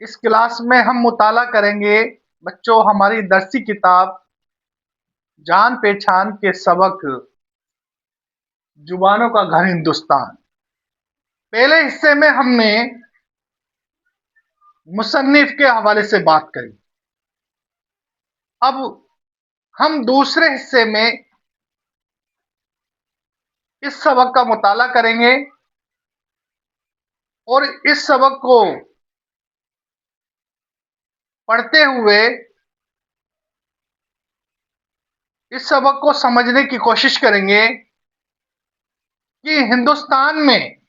इस क्लास में हम मुताला करेंगे बच्चों हमारी दरसी किताब जान पहचान के सबक जुबानों का घर हिंदुस्तान। पहले हिस्से में हमने मुसन्निफ के हवाले से बात करी। अब हम दूसरे हिस्से में इस सबक का मुताला करेंगे और इस सबक को पढ़ते हुए इस सबक को समझने की कोशिश करेंगे कि हिंदुस्तान में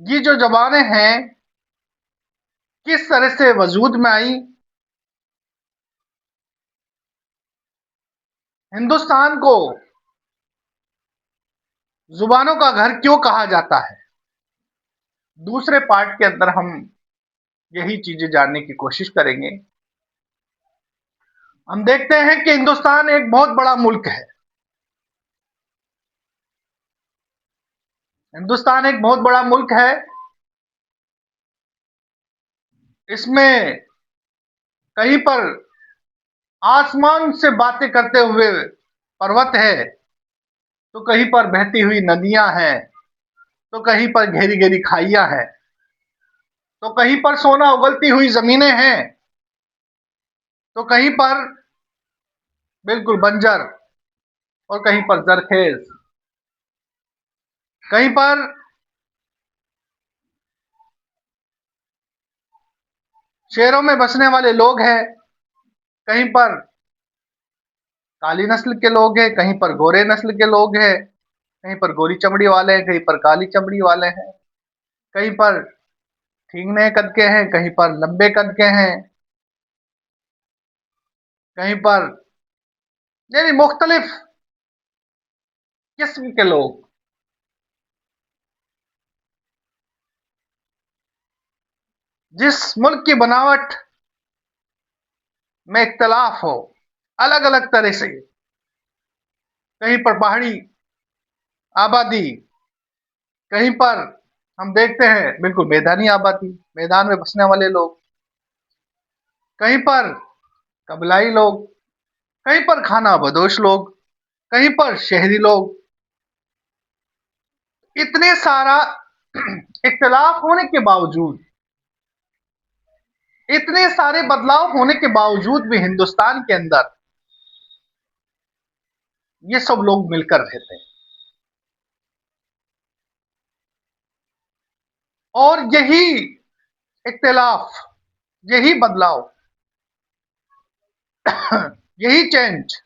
ये जो ज़बानें हैं किस तरह से वजूद में आई, हिंदुस्तान को जुबानों का घर क्यों कहा जाता है। दूसरे पार्ट के अंदर हम यही चीजें जानने की कोशिश करेंगे। हम देखते हैं कि हिंदुस्तान एक बहुत बड़ा मुल्क है। हिंदुस्तान एक बहुत बड़ा मुल्क है। इसमें कहीं पर आसमान से बातें करते हुए पर्वत है, तो कहीं पर बहती हुई नदियां हैं, तो कहीं पर घेरी घेरी खाइयां हैं, तो कहीं पर सोना उगलती हुई जमीनें हैं, तो कहीं पर बिल्कुल बंजर और कहीं पर जरखेज, कहीं पर शहरों में बसने वाले लोग हैं, कहीं पर काली नस्ल के लोग हैं, कहीं पर गोरे नस्ल के लोग हैं, कहीं पर गोरी चमड़ी वाले हैं, कहीं पर काली चमड़ी वाले हैं, कहीं पर ठीकने कद के हैं, कहीं पर लंबे कद के हैं, कहीं पर यानी मुख्तलिफ किस्म के लोग। जिस मुल्क की बनावट में इख्तलाफ हो अलग अलग तरह से, कहीं पर पहाड़ी आबादी, कहीं पर हम देखते हैं बिल्कुल मैदानी आबादी, मैदान में बसने वाले लोग, कहीं पर कबलाई लोग, कहीं पर खाना बदोश लोग, कहीं पर शहरी लोग। इतने सारा इख्तलाफ होने के बावजूद, इतने सारे बदलाव होने के बावजूद भी हिंदुस्तान के अंदर ये सब लोग मिलकर रहते हैं। और यही इख्तलाफ, यही बदलाव, यही चेंज,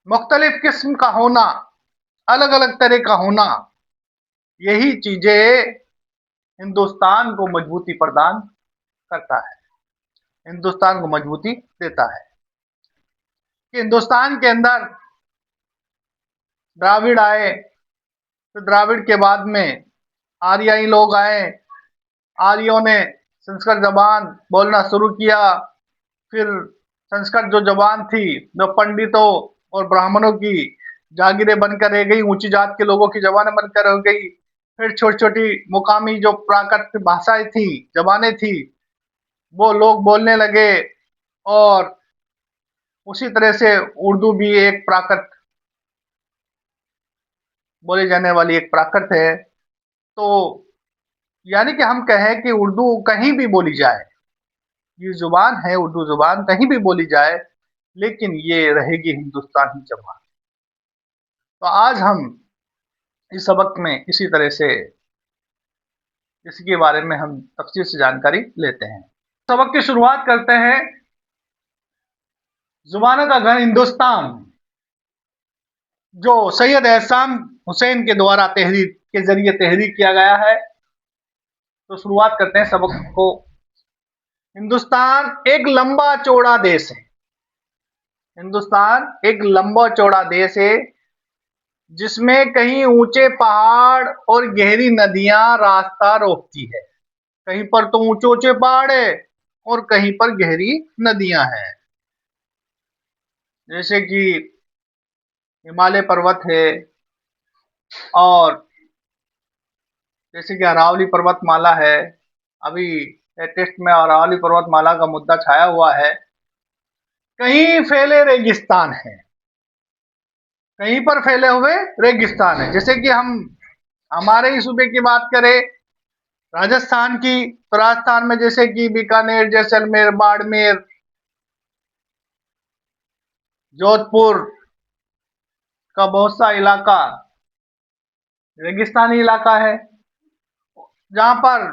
मुख्तलिफ किस्म का होना, अलग अलग तरह का होना, यही चीजें हिंदुस्तान को मजबूती प्रदान करता है, हिंदुस्तान को मजबूती देता है। कि हिंदुस्तान के अंदर द्राविड़ आए, तो द्राविड़ के बाद में आर्याई लोग आए, आर्यों ने संस्कृत जबान बोलना शुरू किया। फिर संस्कृत जो जबान थी, जो पंडितों और ब्राह्मणों की जागीरें बनकर रह गई, ऊंची जात के लोगों की जबानें बनकर रह गई। फिर छोटी छोटी मुकामी जो प्राकृत भाषाएं थी, जबानें थी, वो लोग बोलने लगे। और उसी तरह से उर्दू भी एक प्राकृत बोली जाने वाली एक प्राकृत है। तो यानी कि हम कहें कि उर्दू कहीं भी बोली जाए, ये जुबान है उर्दू जुबान कहीं भी बोली जाए, लेकिन ये रहेगी हिंदुस्तानी जबान। तो आज हम इस सबक में इसी तरह से इसके बारे में हम तफसील से जानकारी लेते हैं। सबक की शुरुआत करते हैं जुबानों का घर हिंदुस्तान, जो सैयद एहसान हुसैन के द्वारा तहरीर के जरिए तहरीर किया गया है। तो शुरुआत करते हैं सबक को। हिंदुस्तान एक लंबा चौड़ा देश है। हिंदुस्तान एक लंबा चौड़ा देश है जिसमें कहीं ऊंचे पहाड़ और गहरी नदियां रास्ता रोकती है। कहीं पर तो ऊंचे ऊंचे पहाड़ है और कहीं पर गहरी नदियां हैं, जैसे कि हिमालय पर्वत है और जैसे कि अरावली पर्वतमाला है, अभी लेटेस्ट में अरावली पर्वतमाला का मुद्दा छाया हुआ है। कहीं फैले रेगिस्तान है, कहीं पर फैले हुए रेगिस्तान है। जैसे कि हम हमारे ही सूबे की बात करें, राजस्थान की, तो राजस्थान में जैसे कि बीकानेर, जैसलमेर, बाड़मेर, जोधपुर का बहुत सा इलाका रेगिस्तानी इलाका है, जहां पर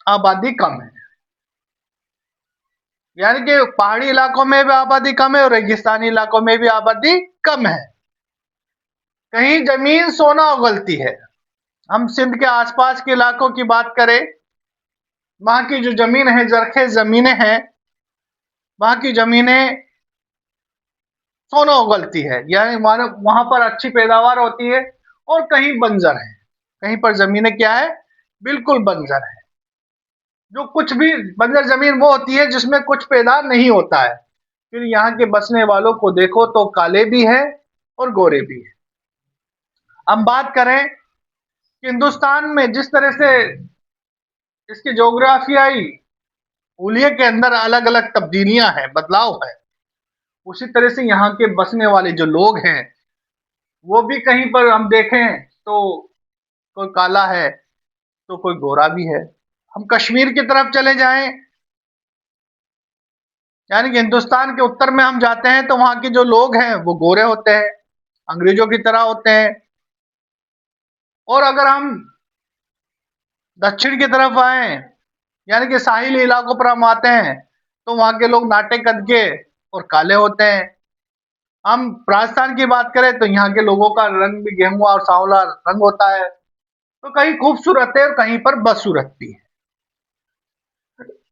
आबादी कम है। यानी कि पहाड़ी इलाकों में भी आबादी कम है और रेगिस्तानी इलाकों में भी आबादी कम है। कहीं जमीन सोना उगलती है। हम सिंध के आसपास के इलाकों की बात करें, वहां की जो जमीन है, जरखेज जमीनें हैं, वहां की जमीनें सोना उगलती है, यानी वहां पर अच्छी पैदावार होती है। और कहीं बंजर है, कहीं पर जमीनें क्या है, बिल्कुल बंजर है। जो कुछ भी बंजर जमीन वो होती है जिसमें कुछ पैदा नहीं होता है। फिर यहाँ के बसने वालों को देखो तो काले भी है और गोरे भी है। हम बात करें कि हिंदुस्तान में जिस तरह से इसकी जोग्राफियाई हुलिये के अंदर अलग अलग तब्दीलियां हैं, बदलाव है, उसी तरह से यहाँ के बसने वाले जो लोग हैं वो भी कहीं पर हम देखें तो कोई काला है तो कोई गोरा भी है। हम कश्मीर की तरफ चले जाएं, यानी कि हिंदुस्तान के उत्तर में हम जाते हैं तो वहां के जो लोग हैं वो गोरे होते हैं, अंग्रेजों की तरह होते हैं। और अगर हम दक्षिण की तरफ आए, यानी कि साहिली इलाकों पर हम आते हैं, तो वहां के लोग नाटे कद के और काले होते हैं। हम राजस्थान की बात करें तो यहाँ के लोगों का रंग भी गेहुआ और सांवला रंग होता है। तो कहीं खूबसूरत है और कहीं पर बदसूरत भी है।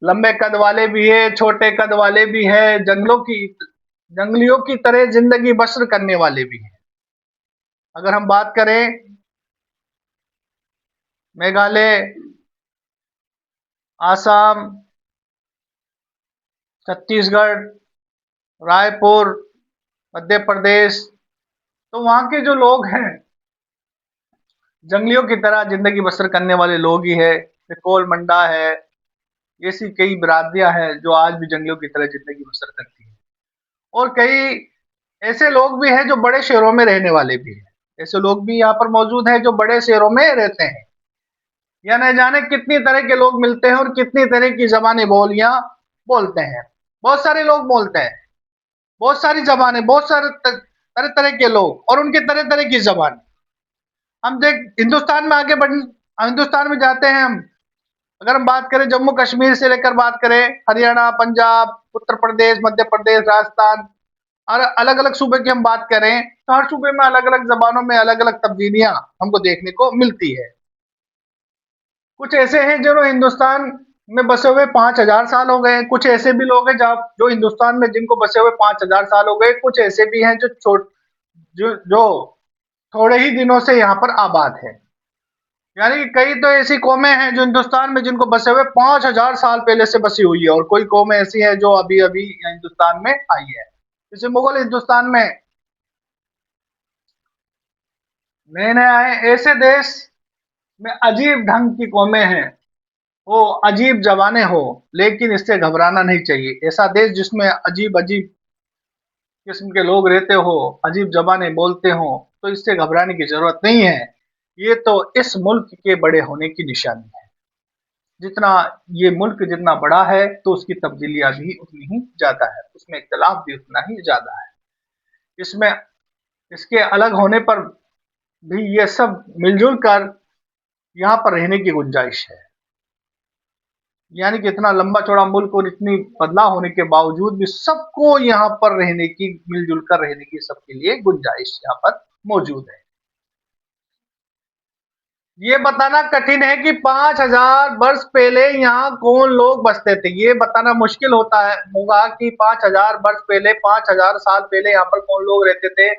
लंबे कद वाले भी है, छोटे कद वाले भी है, जंगलियों की तरह जिंदगी बसर करने वाले भी हैं। अगर हम बात करें मेघालय, आसाम, छत्तीसगढ़, रायपुर, मध्य प्रदेश, तो वहां के जो लोग हैं जंगलियों की तरह जिंदगी बसर करने वाले लोग ही है। कोल मंडा है, ऐसी कई बिरादरियां हैं जो आज भी जंगलियों की तरह जिंदगी बसर करती हैं। और कई ऐसे लोग भी हैं जो बड़े शहरों में रहने वाले भी हैं। ऐसे लोग भी यहाँ पर मौजूद हैं जो बड़े शहरों में रहते हैं। या न जाने कितनी तरह के लोग मिलते हैं और कितनी तरह की जबानें बोलियां बोलते हैं। बहुत सारे लोग बोलते हैं, बहुत सारी जबानें, बहुत सारे तरह तरह के लोग और उनके तरह तरह की जबान। हम देख हिंदुस्तान में आगे बढ़ हिंदुस्तान में जाते हैं हम, अगर हम बात करें जम्मू कश्मीर से लेकर बात करें हरियाणा, पंजाब, उत्तर प्रदेश, मध्य प्रदेश, राजस्थान और अलग अलग सूबे की हम बात करें, तो हर सूबे में अलग अलग जबानों में अलग अलग तब्दीलियां हमको देखने को मिलती है। कुछ ऐसे हैं जो हिंदुस्तान में बसे हुए 5,000 साल हो गए। कुछ ऐसे भी लोग हैं जो हिंदुस्तान में जिनको बसे हुए 5,000 साल हो गए। कुछ ऐसे भी हैं जो थोड़े ही दिनों से यहाँ पर आबाद है। यानी कि कई तो ऐसी कौमें हैं जो हिंदुस्तान में जिनको बसे हुए 5,000 साल पहले से बसी हुई है, और कोई कौमें ऐसी है जो अभी अभी हिंदुस्तान में आई है। जैसे मुगल हिंदुस्तान में नए नए आए, ऐसे देश में अजीब ढंग की कौमें हैं, वो अजीब जबानें हो, लेकिन इससे घबराना नहीं चाहिए। ऐसा देश जिसमें अजीब अजीब किस्म के लोग रहते हो, अजीब जबानें बोलते हो, तो इससे घबराने की जरूरत नहीं है। ये तो इस मुल्क के बड़े होने की निशानी है। जितना ये मुल्क जितना बड़ा है तो उसकी तब्दीलियां भी उतनी ही ज्यादा है, उसमें इख्तलाफ भी उतना ही ज्यादा है। इसमें इसके अलग होने पर भी ये सब मिलजुल कर यहाँ पर रहने की गुंजाइश है। यानी कि इतना लंबा चौड़ा मुल्क और इतनी बदलाव होने के बावजूद भी सबको यहाँ पर रहने की, मिलजुल कर रहने की सबके लिए गुंजाइश यहाँ पर मौजूद है। ये बताना कठिन है कि 5,000 वर्ष पहले यहाँ कौन लोग बसते थे। ये बताना मुश्किल होगा कि 5,000 वर्ष पहले, 5,000 साल पहले यहाँ पर कौन लोग रहते थे।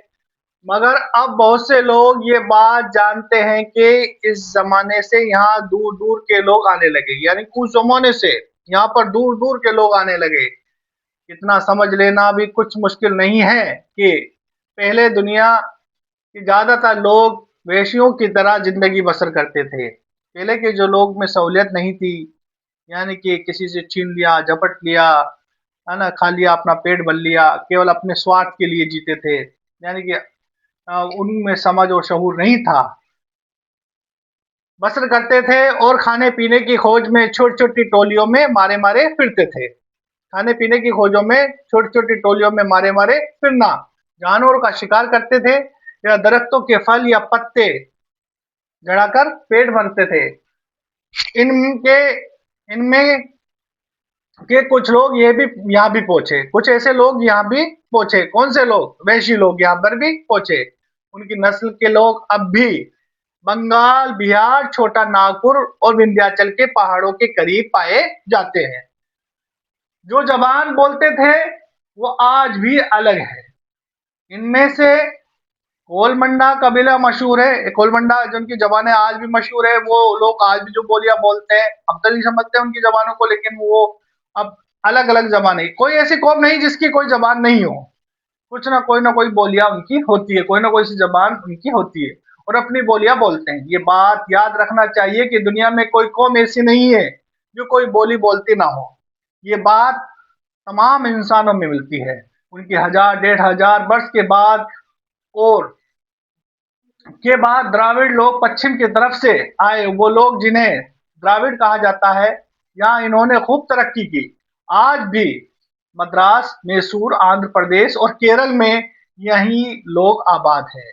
मगर अब बहुत से लोग ये बात जानते हैं कि इस जमाने से यहाँ दूर दूर के लोग आने लगे, यानी कुछ जमाने से यहाँ पर दूर दूर के लोग आने लगे। इतना समझ लेना भी कुछ मुश्किल नहीं है कि पहले दुनिया के ज्यादातर लोग वेश्यों की तरह जिंदगी बसर करते थे। पहले के जो लोग में सहूलियत नहीं थी, यानी कि किसी से छीन लिया, झपट लिया, है ना, खा लिया, अपना पेट भर लिया, केवल अपने स्वार्थ के लिए जीते थे। यानी कि उनमें समझ और शऊर नहीं था। बसर करते थे और खाने पीने की खोज में छोटी छोटी टोलियों में मारे मारे फिरते थे। खाने पीने की खोजों में छोटी छोटी टोलियों में मारे मारे फिरना, जानवरों का शिकार करते थे या दरख्तों के फल या पत्ते जड़ाकर पेट भरते थे। इनके इनमें के कुछ लोग ये भी यहाँ भी पहुंचे, कुछ ऐसे लोग यहाँ भी पहुंचे। कौन से लोग? वैशी लोग यहाँ पर भी पहुंचे। उनकी नस्ल के लोग अब भी बंगाल, बिहार, छोटा नागपुर और विंध्याचल के पहाड़ों के करीब पाए जाते हैं। जो जबान बोलते थे वो आज भी अलग है। इनमें से कोलमंडा कबीला मशहूर है। कोलमंडा जो उनकी जबान है आज भी मशहूर है। वो लोग आज भी जो बोलियां बोलते हैं, हम तो नहीं समझते उनकी जबानों को, लेकिन वो अब अलग अलग जबान है। कोई ऐसी कौम नहीं जिसकी कोई जबान नहीं हो। कुछ ना कोई बोलियां उनकी होती है, कोई ना कोई सी जबान उनकी होती है और अपनी बोलियां बोलते हैं। ये बात याद रखना चाहिए कि दुनिया में कोई कौम ऐसी नहीं है जो कोई बोली बोलती ना हो। ये बात तमाम इंसानों में मिलती है। उनकी 1000 1500 वर्ष के बाद और के बाद द्राविड़ लोग पश्चिम की तरफ से आए, वो लोग जिन्हें द्राविड़ कहा जाता है, यहाँ इन्होंने खूब तरक्की की। आज भी मद्रास, मैसूर, आंध्र प्रदेश और केरल में यही लोग आबाद हैं।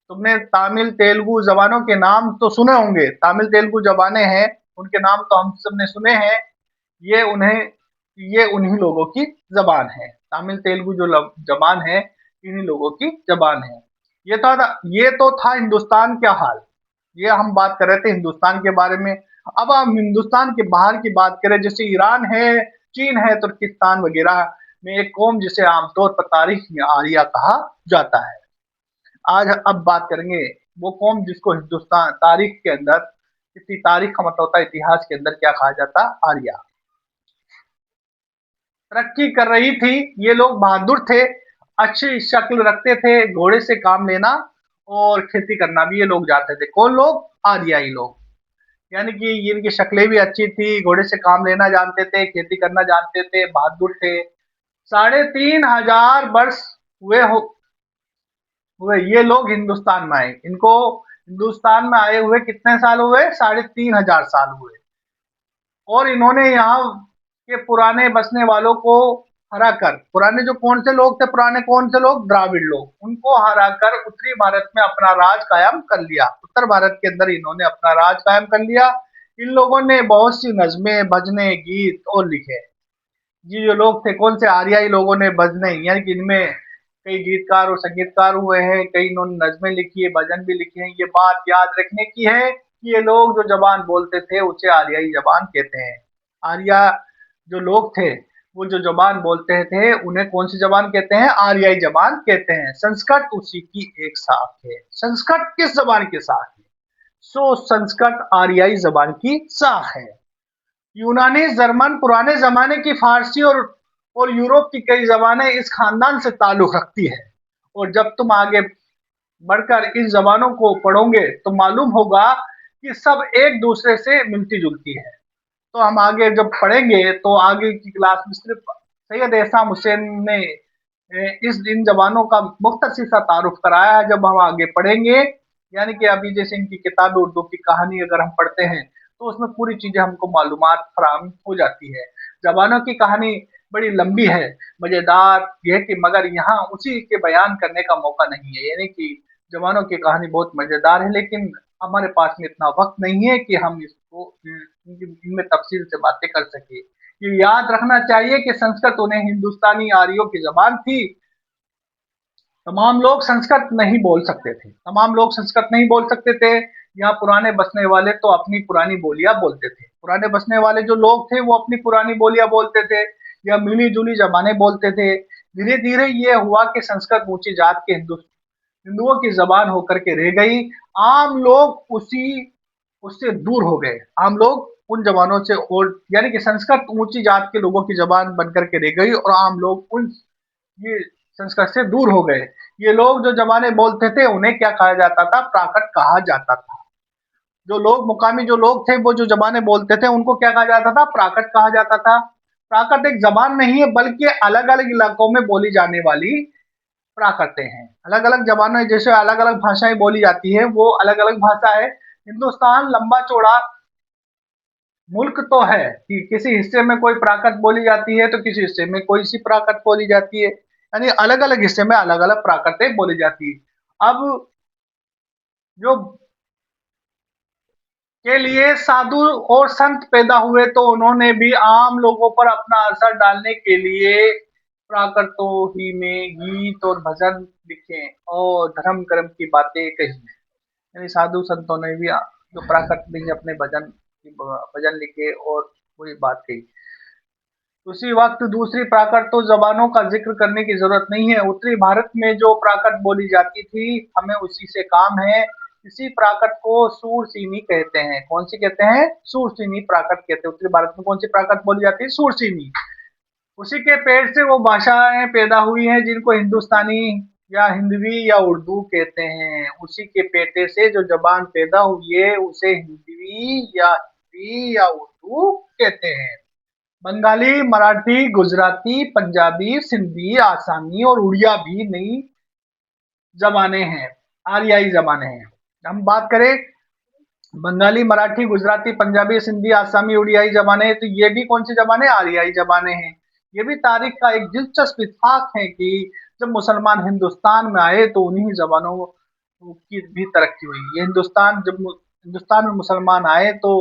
तुमने तमिल तेलुगु जबानों के नाम तो सुने होंगे। तमिल तेलुगु जबानें हैं, उनके नाम तो हम सबने सुने हैं। ये उन्हें ये उन्हीं लोगों की जबान है। तमिल तेलुगु जो जबान है, इन्हीं लोगों की जबान है। ये तो था हिंदुस्तान का हाल। ये हम बात कर रहे थे हिंदुस्तान के बारे में। अब हम हिंदुस्तान के बाहर की बात करें, जैसे ईरान है, चीन है, तुर्किस्तान वगैरह में एक कौम जिसे आमतौर पर तारीख में आर्या कहा जाता है। आज अब बात करेंगे वो कौम जिसको हिंदुस्तान तारीख के अंदर, इसी तारीख का मतलब होता है इतिहास के अंदर क्या कहा जाता? आर्या। तरक्की कर रही थी। ये लोग बहादुर थे, अच्छी शक्ल रखते थे, घोड़े से काम लेना और खेती करना भी ये लोग जाते थे। कौन लोग? आर्याई लोग। यानी कि इनकी शक्लें भी अच्छी थी, घोड़े से काम लेना जानते थे, खेती करना जानते थे, बहादुर थे। 3500 वर्ष हुए हो हुए ये लोग हिंदुस्तान में आए। इनको हिंदुस्तान में आए हुए कितने साल हुए? 3500 साल हुए। और इन्होंने यहाँ के पुराने बसने वालों को हरा कर, पुराने जो कौन से लोग थे, पुराने कौन से लोग? द्राविड़ लोग, उनको हरा कर उत्तरी भारत में अपना राज कायम कर लिया। उत्तर भारत के अंदर इन्होंने अपना राज कायम कर लिया। इन लोगों ने बहुत सी नज़में, भजनें, गीत और लिखे। ये जो लोग थे, कौन से? आर्याई लोगों ने भजनें, यानी कि इनमें कई गीतकार और संगीतकार हुए हैं, कई इन्होंने नज़में लिखी है, भजन भी लिखे हैं। ये बात याद रखने की है कि ये लोग जो ज़बान बोलते थे उसे आर्याई ज़बान कहते हैं। आर्या जो लोग थे, वो जो ज़बान बोलते थे उन्हें कौन सी ज़बान कहते हैं? आर्याई ज़बान कहते हैं। संस्कृत उसी की एक शाख है। संस्कृत किस ज़बान की शाख है? संस्कृत आर्याई ज़बान की शाख है। यूनानी, जर्मन, पुराने ज़माने की फ़ारसी और यूरोप की कई ज़बानें इस ख़ानदान से ताल्लुक़ रखती हैं। और जब तुम आगे बढ़कर इन ज़बानों को पढ़ोगे तो मालूम होगा कि सब एक-दूसरे से मिलती-जुलती है। तो हम आगे जब पढ़ेंगे तो आगे की क्लास में सिर्फ़ सैयद एहसान हुसैन ने इस इन ज़बानों का मुख्तसर सा तारुफ़ कराया है। जब हम आगे पढ़ेंगे, यानी कि अभी जैसे इनकी किताब उर्दू की कहानी अगर हम पढ़ते हैं तो उसमें पूरी चीज़ें हमको मालूमात फराहम हो जाती है। ज़बानों की कहानी बड़ी लंबी है, मज़ेदार ये है कि मगर यहाँ उसी के बयान करने का मौका नहीं है। यानी कि ज़बानों की कहानी बहुत मज़ेदार है, लेकिन हमारे पास में इतना वक़्त नहीं है कि हम इसको इनमें तफ़सील से बातें कर सकें। ये याद रखना चाहिए कि संस्कृत उन्हें हिंदुस्तानी आर्यों की ज़बान थी। तमाम लोग संस्कृत नहीं बोल सकते थे। तमाम लोग संस्कृत नहीं बोल सकते थे। यहाँ पुराने बसने वाले तो अपनी पुरानी बोलियाँ बोलते थे। पुराने बसने वाले जो लोग थे वो अपनी पुरानी बोलियाँ बोलते थे या मिली-जुली ज़बानें बोलते थे। धीरे-धीरे ये हुआ कि संस्कृत ऊँची जात के हिंदुओं की ज़बान होकर के रह गई। आम लोग उससे दूर हो गए। आम लोग उन ज़बानों से, और यानी कि संस्कृत ऊँची जात के लोगों की ज़बान बन कर के रह गई और आम लोग उन ये संस्कृत से दूर हो गए। ये लोग जो ज़बानें बोलते थे उन्हें क्या कहा जाता था? प्राकृत कहा जाता था। जो लोग मुकामी जो लोग थे वो जो जबानें बोलते थे उनको क्या कहा जाता था? प्राकृत कहा जाता था। प्राकृत एक जबान नहीं है बल्कि अलग अलग इलाकों में बोली जाने वाली प्राकृतें हैं। अलग अलग जबानें जैसे अलग अलग भाषाएं बोली जाती है वो अलग अलग भाषा है। हिंदुस्तान लंबा चौड़ा मुल्क तो है कि किसी हिस्से में कोई प्राकृत बोली जाती है तो किसी हिस्से में कोई सी प्राकृत बोली जाती है, यानी अलग अलग हिस्से में अलग अलग प्राकृतें बोली जाती है। अब जो के लिए साधु और संत पैदा हुए तो उन्होंने भी आम लोगों पर अपना असर डालने के लिए प्राकृतों ही में गीत और भजन लिखे और धर्म कर्म की बातें कही। यानी साधु संतों ने भी जो प्राकृत में ही अपने भजन लिखे और वही बात कही। उसी वक्त दूसरी प्राकृत तो जबानों का जिक्र करने की जरूरत नहीं है। उत्तरी भारत में जो प्राकृत बोली जाती थी हमें उसी से काम है। इसी प्राकृत को सूरसीनी कहते हैं। कौन सी कहते हैं? सूरसीनी प्राकृत कहते हैं। उत्तरी भारत में कौन सी प्राकृत बोली जाती है? सूरसीनी। उसी के पेड़ से वो भाषाएं पैदा हुई हैं जिनको हिंदुस्तानी या हिंदवी या उर्दू कहते हैं। उसी के पेटे से जो जबान पैदा हुई है उसे हिंदी या उर्दू कहते हैं। बंगाली, मराठी, गुजराती, पंजाबी, सिंधी, आसामी और उड़िया भी नई जबानें हैं, आर्याई जबानें हैं। हम बात करें बंगाली, मराठी, गुजराती, पंजाबी, सिंधी, आसामी, उड़ियाई जबानें, तो ये भी कौन सी जबानें? आर्याई जबानें हैं। ये भी तारीख का एक दिलचस्प इत्तेफाक है कि जब मुसलमान हिंदुस्तान में आए तो उन्हीं जबानों की भी तरक्की हुई। ये हिंदुस्तान में मुसलमान आए तो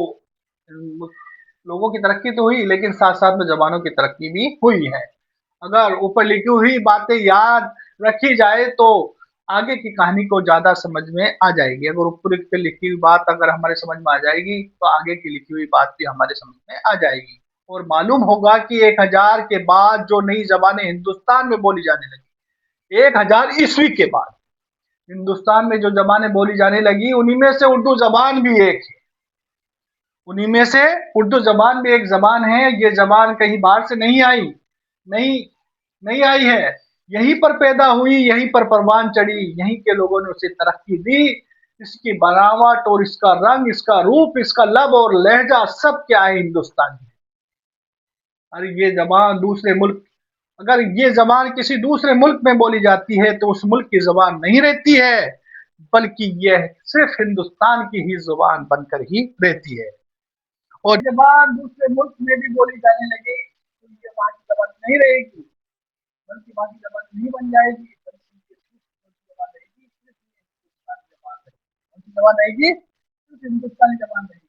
लोगों की तरक्की तो हुई लेकिन साथ साथ में जबानों की तरक्की भी हुई है। अगर ऊपर लिखी हुई बातें याद रखी जाए तो आगे की कहानी को ज्यादा समझ में आ जाएगी। अगर ऊपर पे लिखी हुई बात अगर हमारे समझ में आ जाएगी तो आगे की लिखी हुई बात भी हमारे समझ में आ जाएगी और मालूम होगा कि 1000 के बाद जो नई जबानें हिंदुस्तान में बोली जाने लगी, 1000 ईस्वी के बाद हिंदुस्तान में जो जबानें बोली जाने लगी उन्हीं में से उर्दू जबान भी एक है। उन्हीं में से उर्दू जबान भी एक जबान है। ये जबान कहीं बाहर से नहीं आई, नहीं नहीं आई है, यहीं पर पैदा हुई, यहीं पर परवान चढ़ी, यहीं के लोगों ने उसे तरक्की दी। इसकी बनावट और इसका रंग, इसका रूप, इसका लब और लहजा सब क्या है? हिंदुस्तानी है। अरे ये जबान दूसरे मुल्क अगर ये जबान किसी दूसरे मुल्क में बोली जाती है तो उस मुल्क की जबान नहीं रहती है बल्कि यह सिर्फ हिंदुस्तान की ही जुबान बनकर ही रहती है। और जबान दूसरे मुल्क में भी बोली जाने लगे तो ये वहां की जबान नहीं रहेगी बल्कि वहां की जबान नहीं बन जाएगी बल्कि जबान रहेगी, सिर्फ हिंदुस्तानी जबान रहेगी। कौन सी जबान रहेगी? सिर्फ हिंदुस्तानी जबान रहेगी।